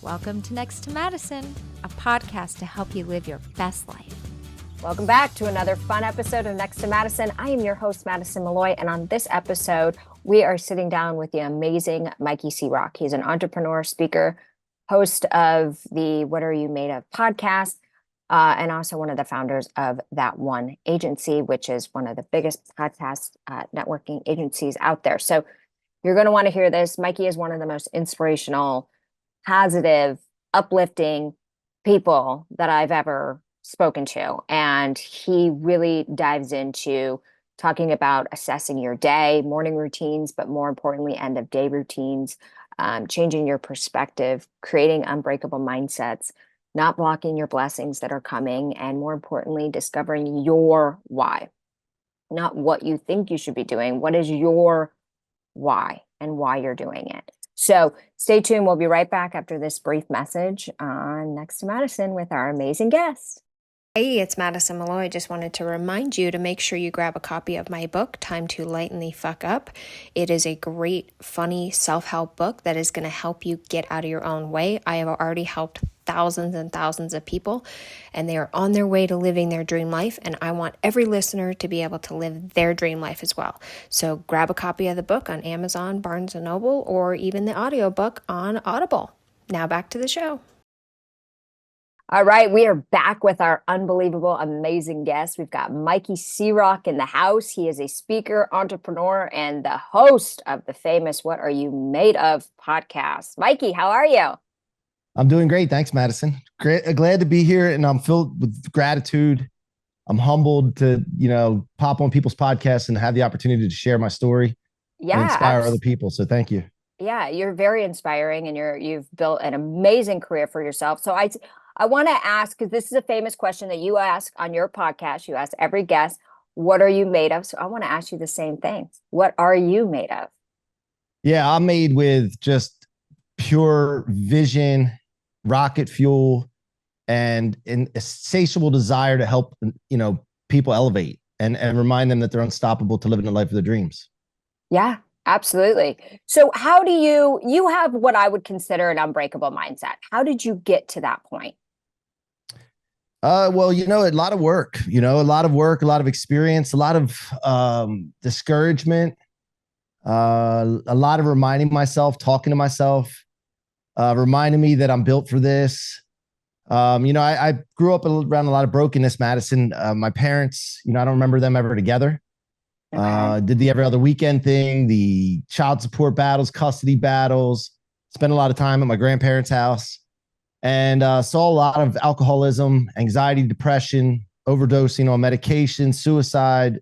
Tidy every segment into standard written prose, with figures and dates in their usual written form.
Welcome to Next to Madison, a podcast to help you live your best life. Welcome back to another fun episode of Next to Madison. I am your host, Madison Malloy, and on this episode, we are sitting down with the amazing Mikey C-Roc. He's an entrepreneur, speaker, host of the What Are You Made Of podcast, and also one of the founders of That One Agency, which is one of the biggest podcast networking agencies out there. So you're going to want to hear this. Mikey is one of the most inspirational, positive, uplifting people that I've ever spoken to. And he really dives into talking about assessing your day, morning routines, but more importantly, end of day routines, changing your perspective, creating unbreakable mindsets, not blocking your blessings that are coming, and more importantly, discovering your why, not what you think you should be doing. What is your why and why you're doing it? So stay tuned. We'll be right back after this brief message on Next to Madison with our amazing guest. Hey, it's Madison Malloy. I just wanted to remind you to make sure you grab a copy of my book, Time to Lighten the Fuck Up. It is a great, funny self-help book that is going to help you get out of your own way. I have already helped thousands and thousands of people, and they are on their way to living their dream life, and I want every listener to be able to live their dream life as well. So grab a copy of the book on Amazon, Barnes & Noble, or even the audiobook on Audible. Now back to the show. All right, we are back with our unbelievable, amazing guest. We've got Mikey C-Roc in the house. He is a speaker, entrepreneur, and the host of the famous What Are You Made Of podcast. Mikey, how are you? I'm doing great. Thanks, Madison. Great, glad to be here, and I'm filled with gratitude. I'm humbled to, pop on people's podcasts and have the opportunity to share my story and inspire other people. So thank you. Yeah, you're very inspiring, and you've built an amazing career for yourself. So I want to ask, because this is a famous question that you ask on your podcast. You ask every guest, what are you made of? So I want to ask you the same thing. What are you made of? Yeah, I'm made with just pure vision, rocket fuel, and an insatiable desire to help, people elevate and remind them that they're unstoppable to living the life of their dreams. Yeah, absolutely. So how do you have what I would consider an unbreakable mindset? How did you get to that point? Well, a lot of work, a lot of experience, a lot of discouragement, a lot of reminding myself, talking to myself, reminding me that I'm built for this. I grew up around a lot of brokenness, Madison. My parents, I don't remember them ever together. Okay. Did the every other weekend thing, the child support battles, custody battles, spent a lot of time at my grandparents' house. And saw a lot of alcoholism, anxiety, depression, overdosing on medication, suicide.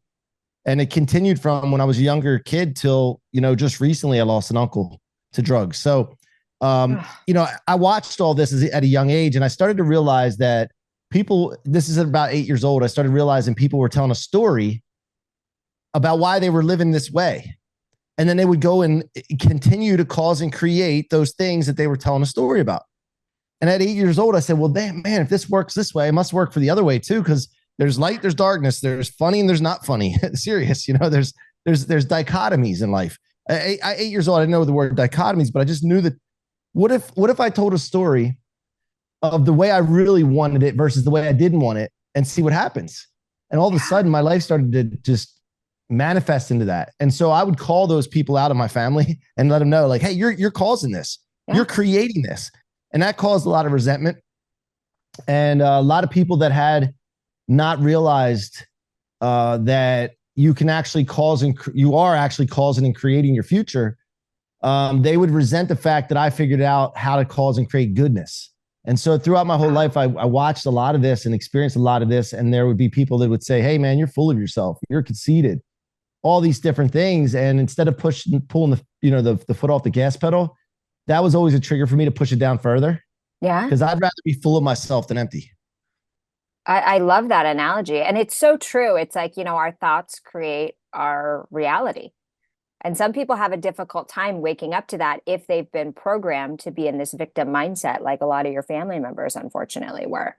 And it continued from when I was a younger kid till, just recently I lost an uncle to drugs. So, I watched all this at a young age, and I started to realize that this is at about 8 years old, I started realizing people were telling a story about why they were living this way. And then they would go and continue to cause and create those things that they were telling a story about. And at 8 years old, I said, well, damn, man, if this works this way, it must work for the other way too. Cause there's light, there's darkness, there's funny and there's not funny. Serious. There's dichotomies in life. At 8 years old, I didn't know the word dichotomies, but I just knew that what if I told a story of the way I really wanted it versus the way I didn't want it and see what happens. And all of a sudden my life started to just manifest into that. And so I would call those people out of my family and let them know, like, hey, you're causing this, you're creating this. And that caused a lot of resentment, and a lot of people that had not realized that you can actually you are actually causing and creating your future. They would resent the fact that I figured out how to cause and create goodness. And so throughout my whole life, I watched a lot of this and experienced a lot of this. And there would be people that would say, hey, man, you're full of yourself. You're conceited, all these different things. And instead of pulling the foot off the gas pedal, that was always a trigger for me to push it down further. Yeah. Because I'd rather be full of myself than empty. I love that analogy. And it's so true. It's like, our thoughts create our reality. And some people have a difficult time waking up to that if they've been programmed to be in this victim mindset, like a lot of your family members, unfortunately, were.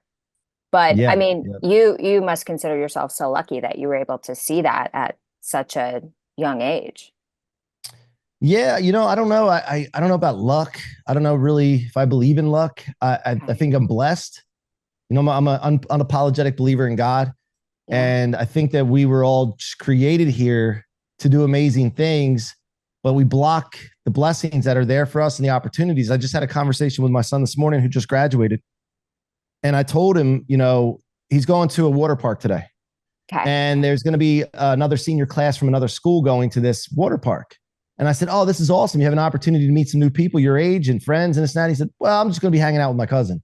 But yeah, you must consider yourself so lucky that you were able to see that at such a young age. Yeah, I don't know. I don't know about luck. I don't know really if I believe in luck. I think I'm blessed. I'm an unapologetic believer in God. Yeah. And I think that we were all just created here to do amazing things, but we block the blessings that are there for us and the opportunities. I just had a conversation with my son this morning who just graduated. And I told him, he's going to a water park today. Okay. And there's going to be another senior class from another school going to this water park. And I said, oh, this is awesome. You have an opportunity to meet some new people your age and friends and this and that. He said, well, I'm just going to be hanging out with my cousin.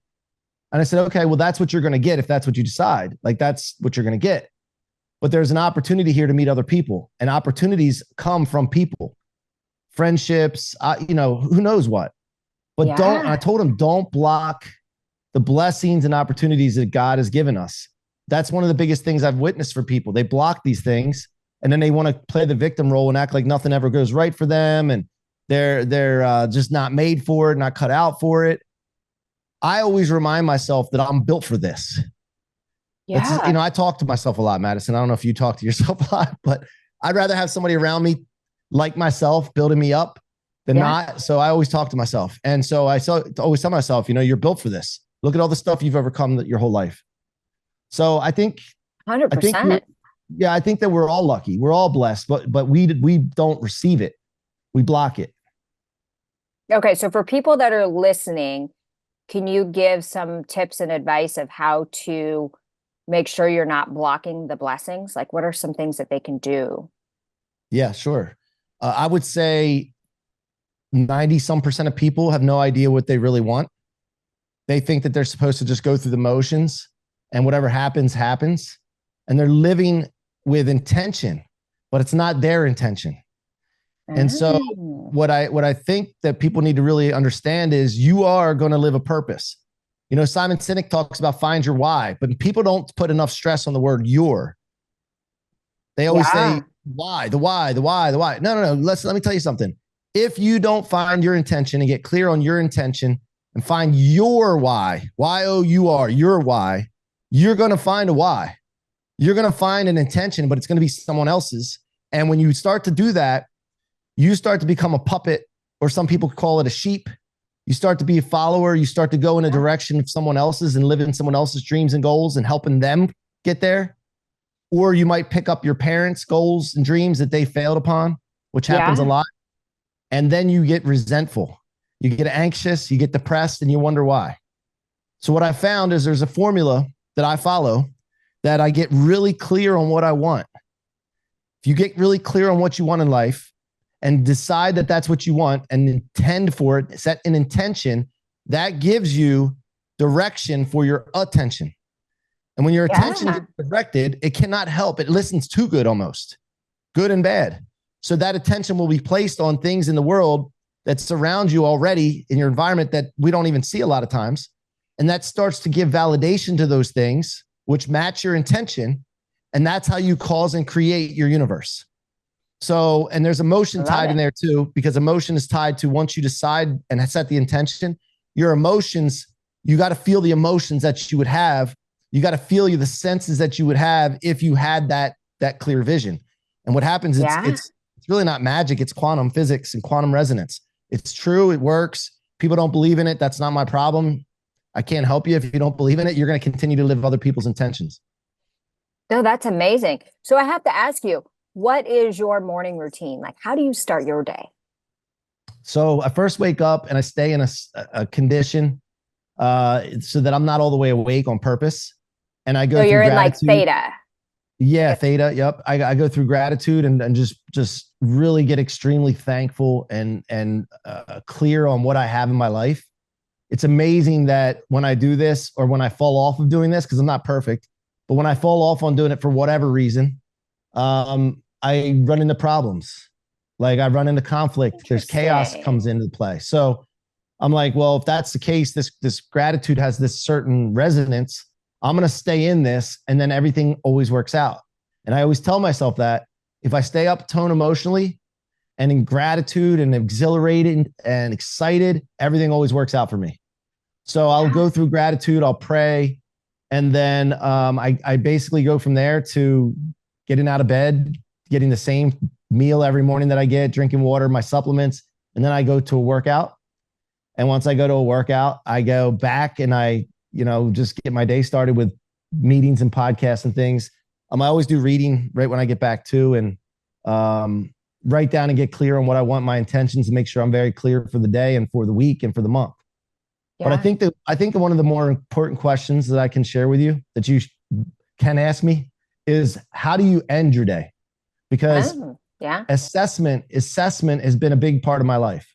And I said, okay, well, that's what you're going to get if that's what you decide. Like, that's what you're going to get. But there's an opportunity here to meet other people, and opportunities come from people, friendships, who knows what. But I told him, don't block the blessings and opportunities that God has given us. That's one of the biggest things I've witnessed for people. They block these things, and then they want to play the victim role and act like nothing ever goes right for them. And they're just not made for it, not cut out for it. I always remind myself that I'm built for this. Yeah. I talk to myself a lot, Madison. I don't know if you talk to yourself a lot, but I'd rather have somebody around me like myself building me up than not. So I always talk to myself. And so I always tell myself, you're built for this. Look at all the stuff you've overcome your whole life. So I think 100%. I think that we're all lucky. We're all blessed, but we don't receive it. We block it. Okay. So for people that are listening, can you give some tips and advice of how to make sure you're not blocking the blessings? Like, what are some things that they can do? Yeah, sure. I would say 90% of people have no idea what they really want. They think that they're supposed to just go through the motions and whatever happens, happens. And they're living with intention, but it's not their intention. And so what I think that people need to really understand is you are going to live a purpose. Simon Sinek talks about find your why, but people don't put enough stress on the word your. They always say why, the why, the why, the why. No. Let me tell you something. If you don't find your intention and get clear on your intention and find your why, Y-O-U-R, your why, you're going to find a why. You're going to find an intention, but it's going to be someone else's. And when you start to do that, you start to become a puppet, or some people call it a sheep. You start to be a follower. You start to go in a direction of someone else's and live in someone else's dreams and goals and helping them get there. Or you might pick up your parents' goals and dreams that they failed upon, which happens a lot. And then you get resentful. You get anxious, you get depressed, and you wonder why. So what I found is there's a formula that I follow that I get really clear on what I want. If you get really clear on what you want in life, and decide that that's what you want and intend for it, set an intention, that gives you direction for your attention. And when your attention gets directed, it cannot help. It listens too good almost, good and bad. So that attention will be placed on things in the world that surround you already in your environment that we don't even see a lot of times. And that starts to give validation to those things, which match your intention. And that's how you cause and create your universe. So, and there's emotion tied in there too, because emotion is tied to once you decide and set the intention, your emotions, you got to feel the emotions that you would have. You got to feel the senses that you would have if you had that clear vision. And what happens, it's really not magic. It's quantum physics and quantum resonance. It's true. It works. People don't believe in it. That's not my problem. I can't help you if you don't believe in it. You're going to continue to live other people's intentions. No, that's amazing. So I have to ask you, what is your morning routine? Like, how do you start your day? So I first wake up and I stay in a condition so that I'm not all the way awake on purpose. And I go through you're gratitude. In like theta. Yeah, theta. Yep. I go through gratitude and just really get extremely thankful and clear on what I have in my life. It's amazing that when I do this or when I fall off of doing this, because I'm not perfect, but when I fall off on doing it for whatever reason, I run into problems. Like I run into conflict. There's chaos comes into play. So I'm like, well, if that's the case, this gratitude has this certain resonance. I'm going to stay in this and then everything always works out. And I always tell myself that if I stay up tone emotionally and in gratitude and exhilarated and excited, everything always works out for me. So I'll go through gratitude, I'll pray. And then I basically go from there to getting out of bed, getting the same meal every morning that I get, drinking water, my supplements, and then I go to a workout. And once I go to a workout, I go back and I, just get my day started with meetings and podcasts and things. I always do reading right when I get back too, and write down and get clear on what I want, my intentions, and make sure I'm very clear for the day and for the week and for the month. Yeah. But I think one of the more important questions that I can share with you that you can ask me is, how do you end your day? Because assessment has been a big part of my life.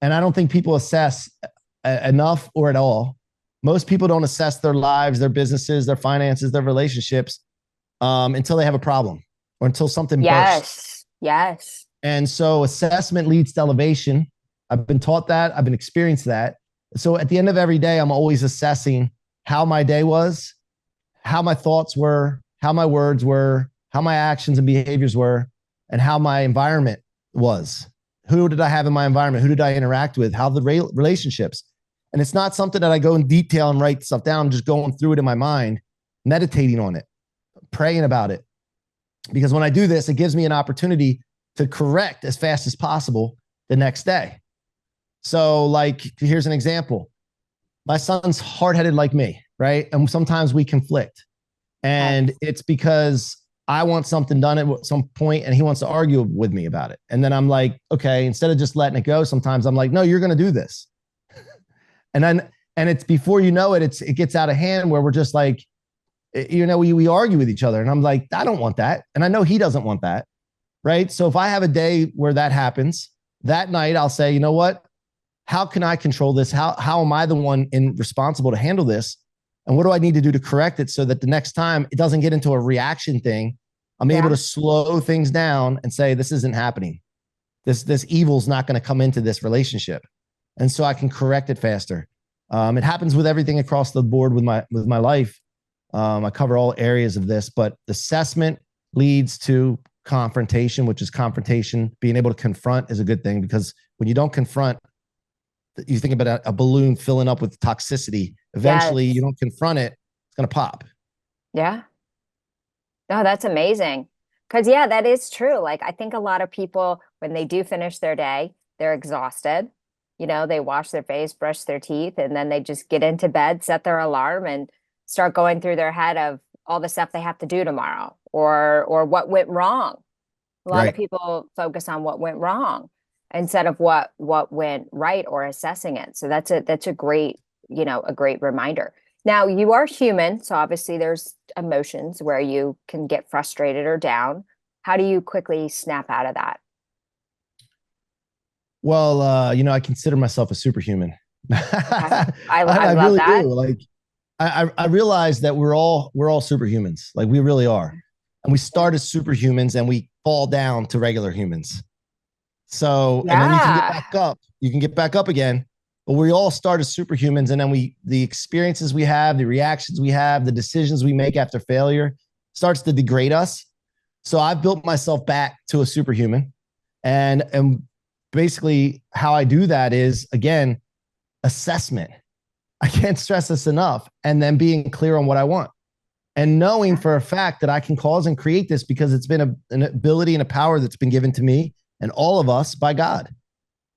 And I don't think people assess enough or at all. Most people don't assess their lives, their businesses, their finances, their relationships until they have a problem or until something bursts. Yes. And so assessment leads to elevation. I've been taught that. I've been experienced that. So at the end of every day, I'm always assessing how my day was, how my thoughts were, how my words were, how my actions and behaviors were, and how my environment was. Who did I have in my environment? Who did I interact with? How the relationships? And it's not something that I go in detail and write stuff down. I'm just going through it in my mind, meditating on it, praying about it. Because when I do this, it gives me an opportunity to correct as fast as possible the next day. So like, here's an example. My son's hard-headed like me, right? And sometimes we conflict. And it's because I want something done at some point and he wants to argue with me about it. And then I'm like, okay, instead of just letting it go, sometimes I'm like, no, you're going to do this. And it's before you know it, it gets out of hand where we're just like, we argue with each other. And I'm like, I don't want that. And I know he doesn't want that. Right. So if I have a day where that happens, that night I'll say, you know what? How can I control this? How am I the one responsible to handle this? And what do I need to do to correct it so that the next time it doesn't get into a reaction thing? I'm able to slow things down and say, this isn't happening. This evil's not going to come into this relationship. And so I can correct it faster. It happens with everything across the board with my life. I cover all areas of this, but assessment leads to confrontation, which is confrontation. Being able to confront is a good thing, because when you don't confront, you think about a balloon filling up with toxicity. Eventually, you don't confront it, it's going to pop. Yeah. No, that's amazing. Because, that is true. Like, I think a lot of people, when they do finish their day, they're exhausted. They wash their face, brush their teeth, and then they just get into bed, set their alarm, and start going through their head of all the stuff they have to do tomorrow or what went wrong. A lot of people focus on what went wrong instead of what went right or assessing it. So that's a great, a great reminder. Now, you are human, so obviously there's emotions where you can get frustrated or down. How do you quickly snap out of that? Well, I consider myself a superhuman. I love really that. Do. Like, I realize that we're all superhumans. Like, we really are. And we start as superhumans and we fall down to regular humans. So, and then you can get back up. You can get back up again. But we all start as superhumans, and then the experiences we have, the reactions we have, the decisions we make after failure starts to degrade us. So I've built myself back to a superhuman. And basically how I do that is, again, assessment. I can't stress this enough. And then being clear on what I want. And knowing for a fact that I can cause and create this, because it's been an ability and a power that's been given to me and all of us by God.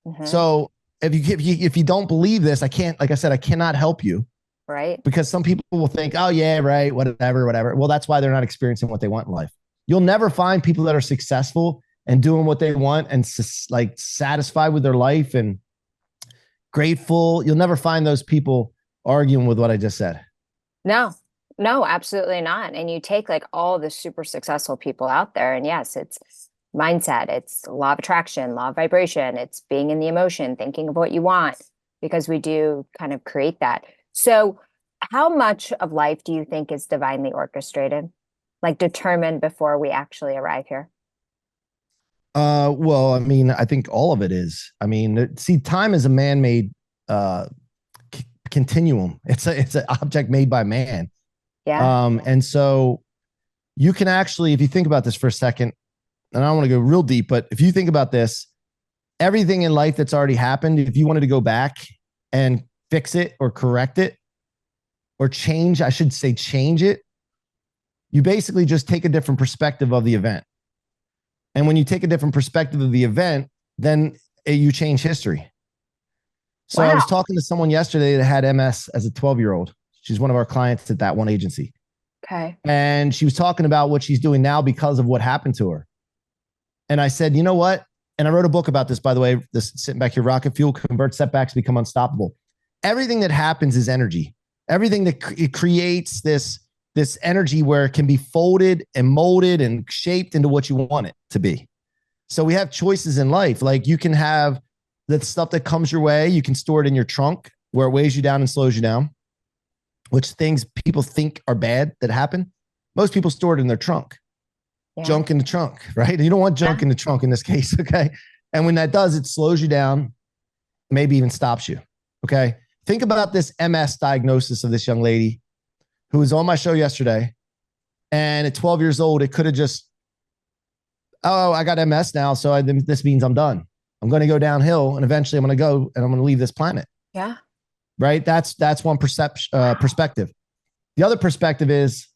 Mm-hmm. So if you don't believe this, I can't, like I said, I cannot help you. Right. Because some people will think, oh yeah, right, whatever. Well, that's why they're not experiencing what they want in life. You'll never find people that are successful and doing what they want and like satisfied with their life and grateful. You'll never find those people arguing with what I just said. No, absolutely not. And you take like all the super successful people out there, and yes, it's mindset, it's law of attraction, law of vibration, it's being in the emotion, thinking of what you want, because we do kind of create that. So how much of life do you think is divinely orchestrated, like determined before we actually arrive here? Well, I mean, I think all of it is. I mean, see, time is a man-made continuum. It's an object made by man. Yeah. And so you can actually, if you think about this for a second, and I don't want to go real deep, but if you think about this, everything in life that's already happened, if you wanted to go back and fix it or correct it or change it, you basically just take a different perspective of the event. And when you take a different perspective of the event, then you change history. So I was talking to someone yesterday that had MS as a 12-year-old. She's one of our clients at that one agency. Okay. And she was talking about what she's doing now because of what happened to her. And I said, you know what? And I wrote a book about this, by the way, this sitting back here, Rocket Fuel, convert setbacks, become unstoppable. Everything that happens is energy. Everything that it creates this energy where it can be folded and molded and shaped into what you want it to be. So we have choices in life. Like you can have the stuff that comes your way. You can store it in your trunk where it weighs you down and slows you down, which things people think are bad that happen. Most people store it in their trunk. Junk in the trunk, right? You don't want junk in the trunk in this case, okay? And when that does, it slows you down, maybe even stops you, okay? Think about this MS diagnosis of this young lady who was on my show yesterday. And at 12 years old, it could have just, oh, I got MS now, so this means I'm done. I'm going to go downhill, and eventually I'm going to go and I'm going to leave this planet. Yeah. Right? That's one perspective. The other perspective is,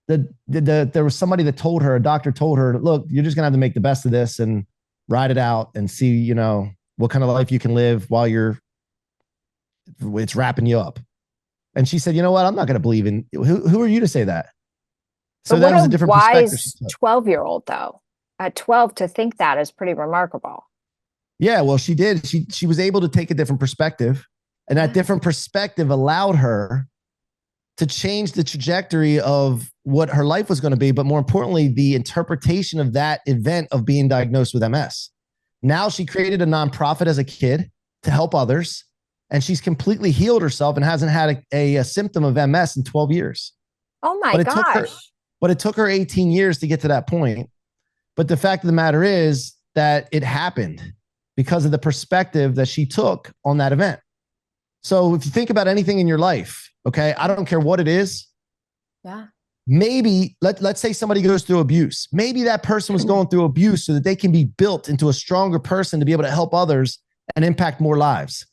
there was somebody that told her, a doctor told her, look, you're just gonna have to make the best of this and ride it out and see, you know, what kind of life you can live while it's wrapping you up. And she said, you know what? I'm not gonna believe in who are you to say that? So that was a different wise 12-year-old though. At 12 to think that is pretty remarkable. Yeah, well, she did. She was able to take a different perspective, and that different perspective allowed her to change the trajectory of what her life was going to be, but more importantly, the interpretation of that event of being diagnosed with MS. Now she created a nonprofit as a kid to help others, and she's completely healed herself and hasn't had a symptom of MS in 12 years. Oh my gosh. But it took her 18 years to get to that point. But the fact of the matter is that it happened because of the perspective that she took on that event. So if you think about anything in your life, okay, I don't care what it is. Yeah. Maybe let's say somebody goes through abuse. Maybe that person was going through abuse so that they can be built into a stronger person to be able to help others and impact more lives.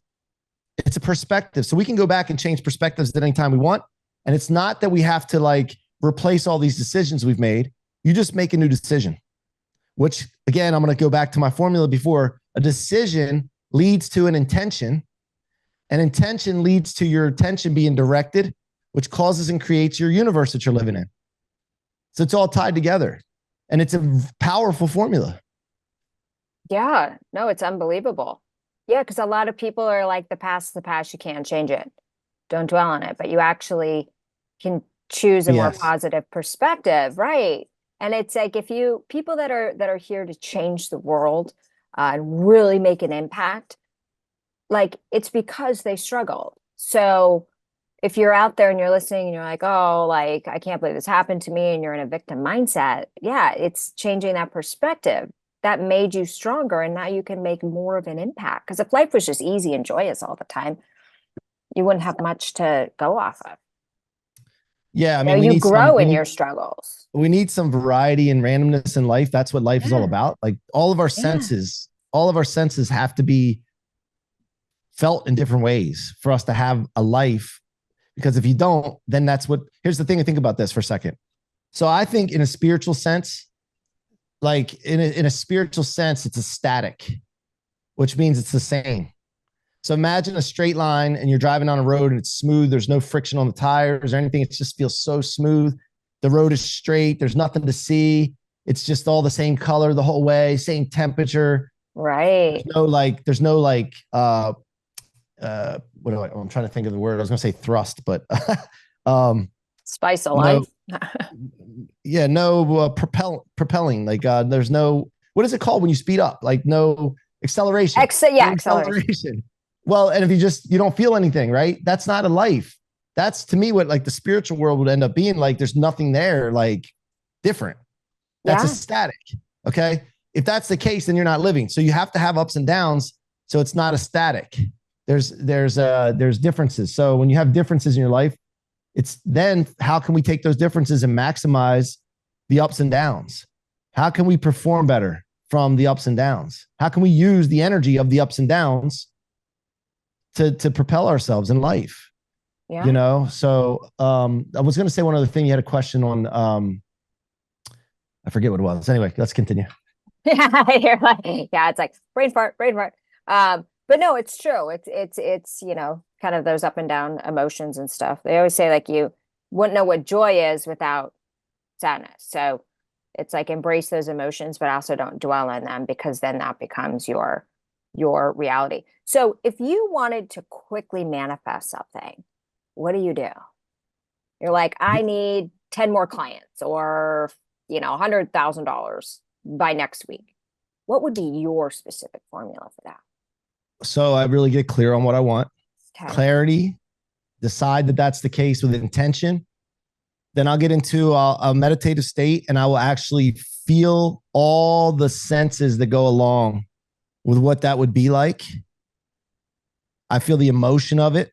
It's a perspective. So we can go back and change perspectives at any time we want. And it's not that we have to like replace all these decisions we've made. You just make a new decision, which again, I'm going to go back to my formula before. A decision leads to an intention. And intention leads to your attention being directed, which causes and creates your universe that you're living in. So it's all tied together. And it's a powerful formula. Yeah, no, it's unbelievable. Yeah, because a lot of people are like, the past, you can't change it. Don't dwell on it. But you actually can choose a more positive perspective, right? And it's like people that are here to change the world and really make an impact, like it's because they struggled. So if you're out there and you're listening and you're like, oh, like, I can't believe this happened to me, and you're in a victim mindset, yeah, it's changing that perspective that made you stronger. And now you can make more of an impact. Because if life was just easy and joyous all the time, you wouldn't have much to go off of. Yeah, I mean, you grow in your struggles. We need some variety and randomness in life. That's what life is all about. Like all of our senses have to be felt in different ways for us to have a life. Because if you don't, then here's the thing, to think about this for a second. So I think in a spiritual sense, like in a spiritual sense, it's a static, which means it's the same. So imagine a straight line and you're driving on a road and it's smooth. There's no friction on the tires or anything. It just feels so smooth. The road is straight. There's nothing to see. It's just all the same color the whole way, same temperature. Right. There's no I'm trying to think of the word. I was going to say thrust, but spice of life. Propelling. Like there's no, what is it called when you speed up? Like no acceleration. Acceleration. Well, and if you don't feel anything, right? That's not a life. That's to me what like the spiritual world would end up being like. There's nothing there like different. That's a static. Okay. If that's the case, then you're not living. So you have to have ups and downs. So it's not a static. There's differences. So when you have differences in your life, it's then how can we take those differences and maximize the ups and downs? How can we perform better from the ups and downs? How can we use the energy of the ups and downs to propel ourselves in life? Yeah. You know, so I was going to say one other thing. You had a question on I forget what it was. Anyway, let's continue. Yeah, you're like, yeah, it's like brain fart, brain fart. But no, it's true. It's kind of those up and down emotions and stuff. They always say like you wouldn't know what joy is without sadness. So it's like embrace those emotions, but also don't dwell in them, because then that becomes your reality. So if you wanted to quickly manifest something, what do? You're like, I need 10 more clients, or $100,000 by next week. What would be your specific formula for that? So I really get clear on what I want. Okay. Clarity, decide that that's the case with intention. Then I'll get into a meditative state, and I will actually feel all the senses that go along with what that would be like. I feel the emotion of it.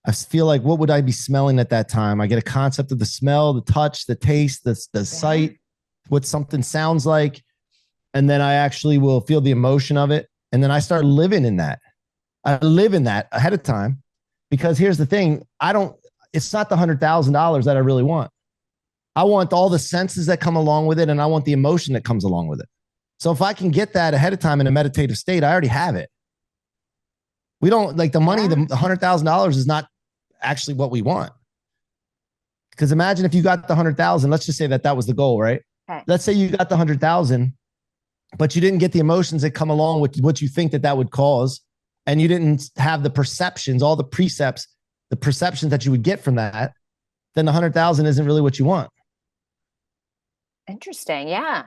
I feel like, what would I be smelling at that time? I get a concept of the smell, the touch, the taste, the sight, what something sounds like. And then I actually will feel the emotion of it. And then I start living in that. I live in that ahead of time, because here's the thing. It's not the $100,000 that I really want. I want all the senses that come along with it, and I want the emotion that comes along with it. So if I can get that ahead of time in a meditative state, I already have it. We don't like the money, the $100,000 is not actually what we want. Because imagine if you got the 100,000, let's just say that was the goal, right? Okay. Let's say you got the 100,000, but you didn't get the emotions that come along with what you think that would cause. And you didn't have the perceptions, all the precepts, the perceptions that you would get from that. Then the 100,000 isn't really what you want. Interesting. Yeah.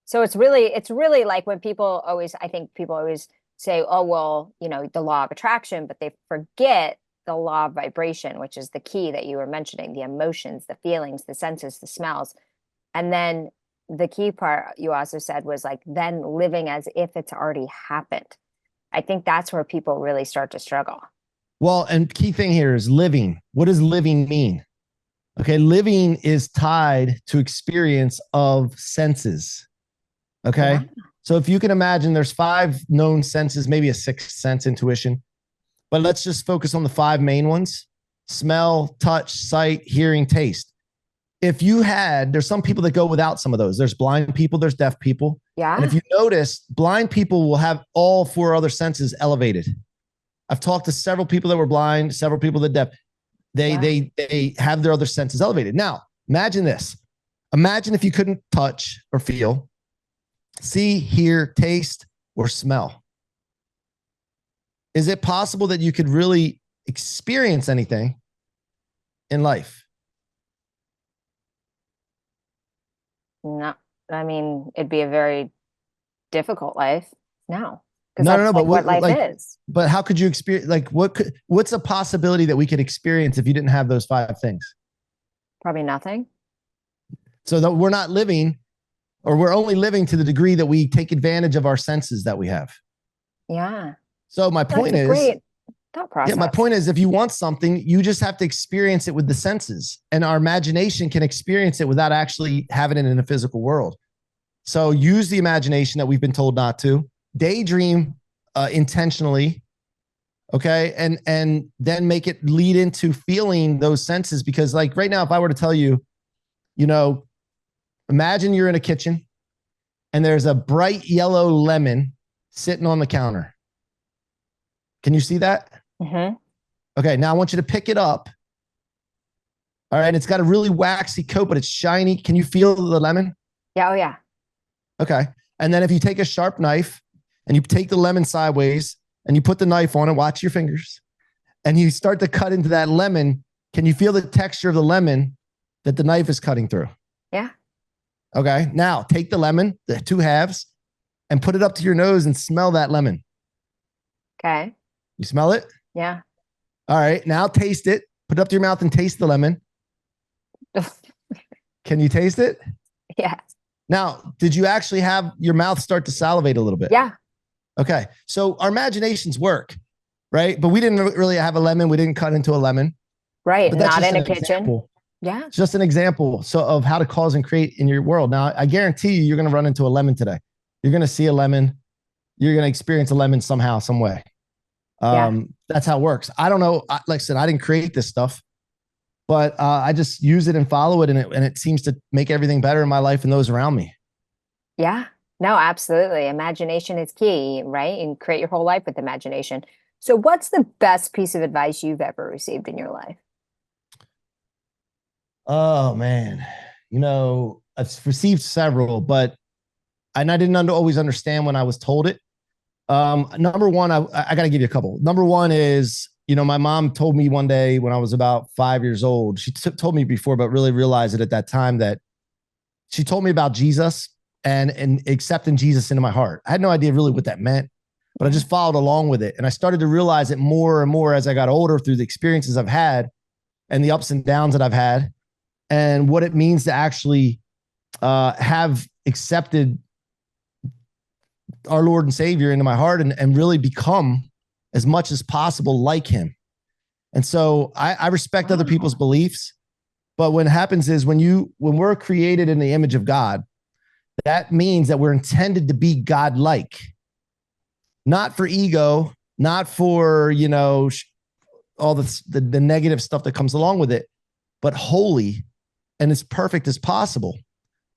So it's really like when I think people always say, oh, well, the law of attraction, but they forget the law of vibration, which is the key that you were mentioning, the emotions, the feelings, the senses, the smells. And then the key part you also said was like, then living as if it's already happened. I think that's where people really start to struggle. Well, and key thing here is living. What does living mean? Okay. Living is tied to experience of senses. Okay. Yeah. So if you can imagine, there's 5 known senses, maybe a 6th sense, intuition, but let's just focus on the 5 main ones: smell, touch, sight, hearing, taste. There's some people that go without some of those. There's blind people, there's deaf people. Yeah. And if you notice, blind people will have all 4 other senses elevated. I've talked to several people that were blind, several people that deaf. They have their other senses elevated. Now, imagine this. Imagine if you couldn't touch or feel, see, hear, taste, or smell. Is it possible that you could really experience anything in life? No, I mean, it'd be a very difficult life. No. No, but what life is. But how could you experience, what's a possibility that we could experience if you didn't have those 5 things? Probably nothing. So that we're not living, or we're only living to the degree that we take advantage of our senses that we have. Yeah. So my point is, great thought process. Yeah, my point is, if you want something, you just have to experience it with the senses, and our imagination can experience it without actually having it in a physical world. So use the imagination that we've been told not to. Daydream intentionally, okay, and then make it lead into feeling those senses. Because like right now, if I were to tell you, imagine you're in a kitchen and there's a bright yellow lemon sitting on the counter. Can you see that? Mm-hmm. Okay, now I want you to pick it up. All right, it's got a really waxy coat, but it's shiny. Can you feel the lemon? Yeah, oh yeah. Okay, and then if you take a sharp knife and you take the lemon sideways and you put the knife on it, watch your fingers, and you start to cut into that lemon, can you feel the texture of the lemon that the knife is cutting through? Yeah. Okay, now take the lemon, the 2 halves, and put it up to your nose and smell that lemon. Okay. You smell it? Yeah. All right, now taste it. Put it up to your mouth and taste the lemon. Can you taste it? Yeah. Now, did you actually have your mouth start to salivate a little bit? Yeah. Okay. So our imaginations work, right? But we didn't really have a lemon. We didn't cut into a lemon. Right. Not in a kitchen. Example. Yeah. It's just an example of how to cause and create in your world. Now, I guarantee you're going to run into a lemon today. You're going to see a lemon. You're going to experience a lemon somehow, some way. That's how it works. I don't know. Like I said, I didn't create this stuff. but I just use it and follow it, and it seems to make everything better in my life and those around me. Yeah. No, absolutely. Imagination is key, right? And create your whole life with imagination. So what's the best piece of advice you've ever received in your life? Oh man, I've received several, but and I didn't always understand when I was told it. Number one, I got to give you a couple. Number one is, my mom told me one day when I was about 5 years old. She told me before, but really realized it at that time, that she told me about Jesus and accepting Jesus into my heart. I had no idea really what that meant, but I just followed along with it, and I started to realize it more and more as I got older through the experiences I've had and the ups and downs that I've had, and what it means to actually have accepted our Lord and Savior into my heart and really become as much as possible like him. And so I respect other people's beliefs, but what happens is when we're created in the image of God, that means that we're intended to be God-like, not for ego, not for, all the negative stuff that comes along with it, but holy and as perfect as possible.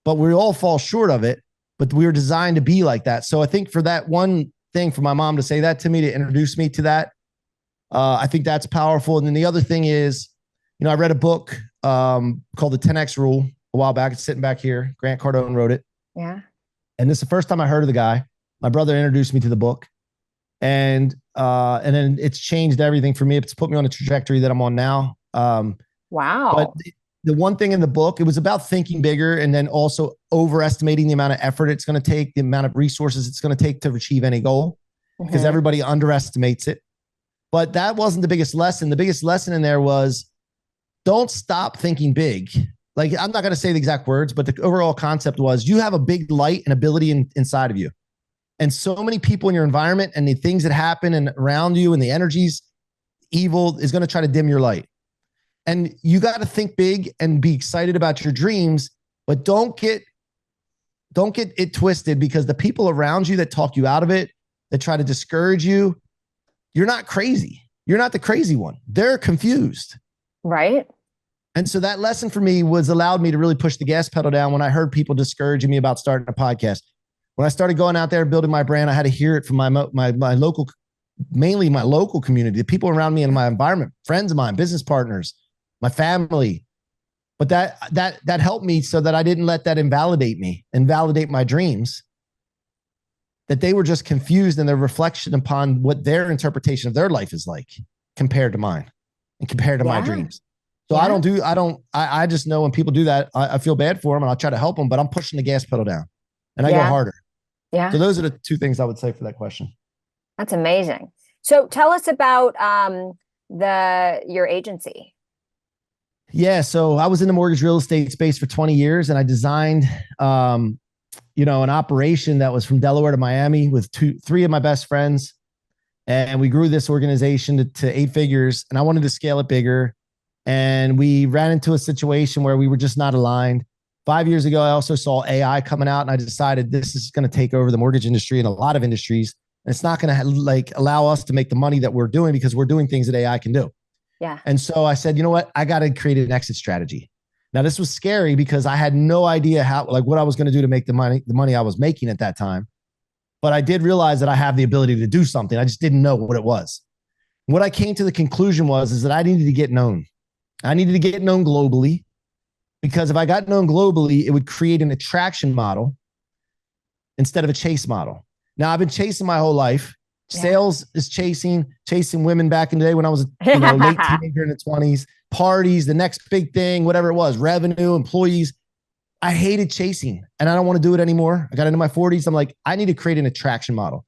But we all fall short of it, but we were designed to be like that. So I think for that one thing, for my mom to say that to me, to introduce me to that, I think that's powerful. And then the other thing is, I read a book called The 10X Rule a while back. It's sitting back here. Grant Cardone wrote it. Yeah. And this is the first time I heard of the guy. My brother introduced me to the book. And then it's changed everything for me. It's put me on a trajectory that I'm on now. Wow. But the one thing in the book, it was about thinking bigger and then also overestimating the amount of effort it's going to take, the amount of resources it's going to take to achieve any goal, because everybody underestimates it. But that wasn't the biggest lesson. The biggest lesson in there was, don't stop thinking big. Like, I'm not going to say the exact words, but the overall concept was, you have a big light and ability inside of you. And so many people in your environment and the things that happen and around you and the energies, evil is going to try to dim your light. And you got to think big and be excited about your dreams, but don't get it twisted, because the people around you that talk you out of it, that try to discourage you, you're not crazy. You're not the crazy one. They're confused. Right. And so that lesson for me was allowed me to really push the gas pedal down when I heard people discouraging me about starting a podcast. When I started going out there building my brand, I had to hear it from my local, mainly my local community, the people around me in my environment, friends of mine, business partners, my family. But that helped me so that I didn't let that invalidate me, invalidate my dreams, that they were just confused in their reflection upon what their interpretation of their life is like compared to mine and compared to my dreams. So I just know when people do that, I feel bad for them and I'll try to help them, but I'm pushing the gas pedal down and I go harder. Yeah. So those are the two things I would say for that question. That's amazing. So tell us about your agency. Yeah. So I was in the mortgage real estate space for 20 years and I designed, an operation that was from Delaware to Miami with three of my best friends. And we grew this organization to 8 figures, and I wanted to scale it bigger. And we ran into a situation where we were just not aligned. 5 years ago, I also saw AI coming out, and I decided this is going to take over the mortgage industry and a lot of industries. And it's not going to allow us to make the money that we're doing, because we're doing things that AI can do. Yeah. And so I said, you know what? I got to create an exit strategy. Now, this was scary because I had no idea what I was going to do to make the money I was making at that time. But I did realize that I have the ability to do something. I just didn't know what it was. What I came to the conclusion is that I needed to get known. I needed to get known globally, because if I got known globally, it would create an attraction model instead of a chase model. Now, I've been chasing my whole life. Yeah. Sales is chasing women back in the day when I was late teenager in the 20s, parties, the next big thing, whatever it was, revenue, employees. I hated chasing and I don't want to do it anymore. I got into my 40s. I'm like, I need to create an attraction model.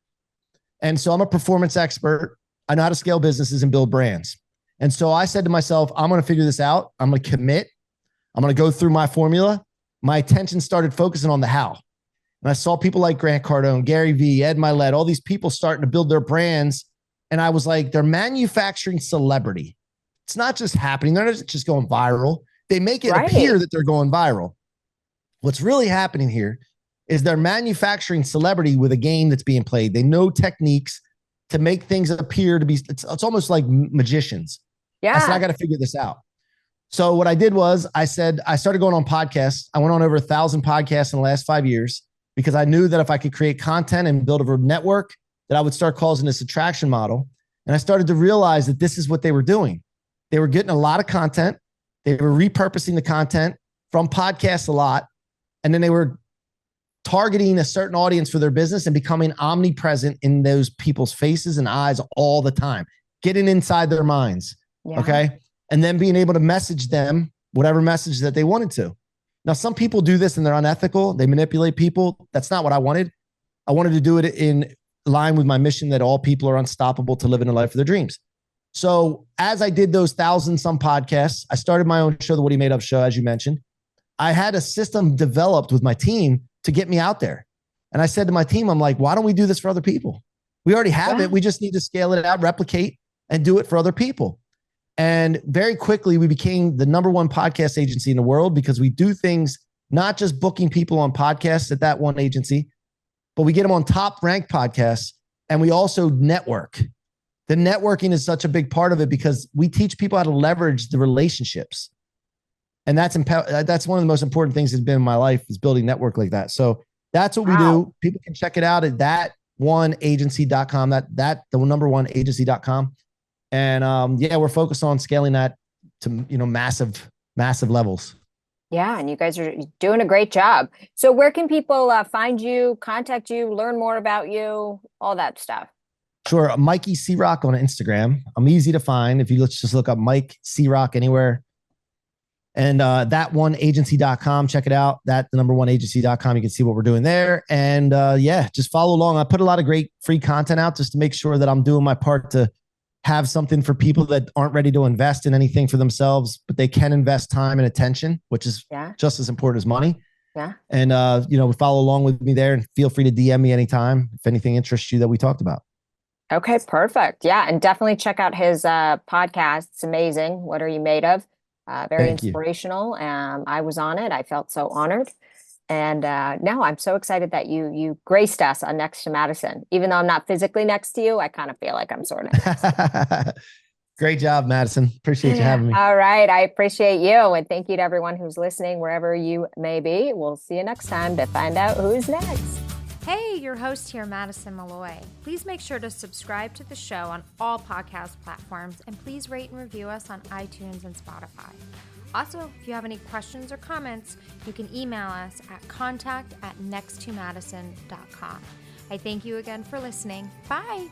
And so I'm a performance expert. I know how to scale businesses and build brands. And so I said to myself, I'm going to figure this out. I'm going to commit. I'm going to go through my formula. My attention started focusing on the how. And I saw people like Grant Cardone, Gary Vee, Ed Milet, all these people starting to build their brands. And I was like, they're manufacturing celebrity. It's not just happening. They're not just going viral. They make it appear that they're going viral. What's really happening here is they're manufacturing celebrity with a game that's being played. They know techniques to make things appear to be, it's almost like magicians. Yeah. I said, I got to figure this out. So what I did was I started going on podcasts. I went on over 1,000 podcasts in the last 5 years because I knew that if I could create content and build a network, that I would start causing this attraction model. And I started to realize that this is what they were doing. They were getting a lot of content. They were repurposing the content from podcasts a lot. And then they were targeting a certain audience for their business and becoming omnipresent in those people's faces and eyes all the time, getting inside their minds. Yeah. Okay. And then being able to message them whatever message that they wanted to. Now, some people do this and they're unethical. They manipulate people. That's not what I wanted. I wanted to do it in line with my mission that all people are unstoppable to live in a life of their dreams. So as I did those 1,000 some podcasts, I started my own show, the What He Made Of show, as you mentioned. I had a system developed with my team to get me out there. And I said to my team, I'm like, why don't we do this for other people? We already have it. We just need to scale it out, replicate, and do it for other people. And very quickly, we became the #1 podcast agency in the world because we do things, not just booking people on podcasts at that one agency, but we get them on top ranked podcasts. And we also network. The networking is such a big part of it because we teach people how to leverage the relationships. And that's one of the most important things that's been in my life is building network like that. So that's what we do. People can check it out at that1agency.com, the #1agency.com. And yeah, we're focused on scaling that to, massive levels. Yeah. And you guys are doing a great job. So where can people find you, contact you, learn more about you, all that stuff? Sure. Mikey C-Roc on Instagram. I'm easy to find. If you just look up Mike C-Roc anywhere. And that1agency.com, check it out. The #1agency.com. You can see what we're doing there. And yeah, just follow along. I put a lot of great free content out just to make sure that I'm doing my part to have something for people that aren't ready to invest in anything for themselves, but they can invest time and attention, which is just as important as money. Yeah. And, follow along with me there and feel free to DM me anytime if anything interests you that we talked about. Okay, perfect. Yeah. And definitely check out his podcast. It's amazing. What Are You Made Of? Very inspirational. I was on it. I felt so honored. And now I'm so excited that you graced us on Next to Madison. Even though I'm not physically next to you, I kind of feel like I'm sort of. Great job, Madison. Appreciate you having me. All right. I appreciate you. And thank you to everyone who's listening, wherever you may be. We'll see you next time to find out who's next. Hey, your host here, Madison Malloy. Please make sure to subscribe to the show on all podcast platforms and please rate and review us on iTunes and Spotify. Also, if you have any questions or comments, you can email us at contact@nexttomadison.com. I thank you again for listening. Bye.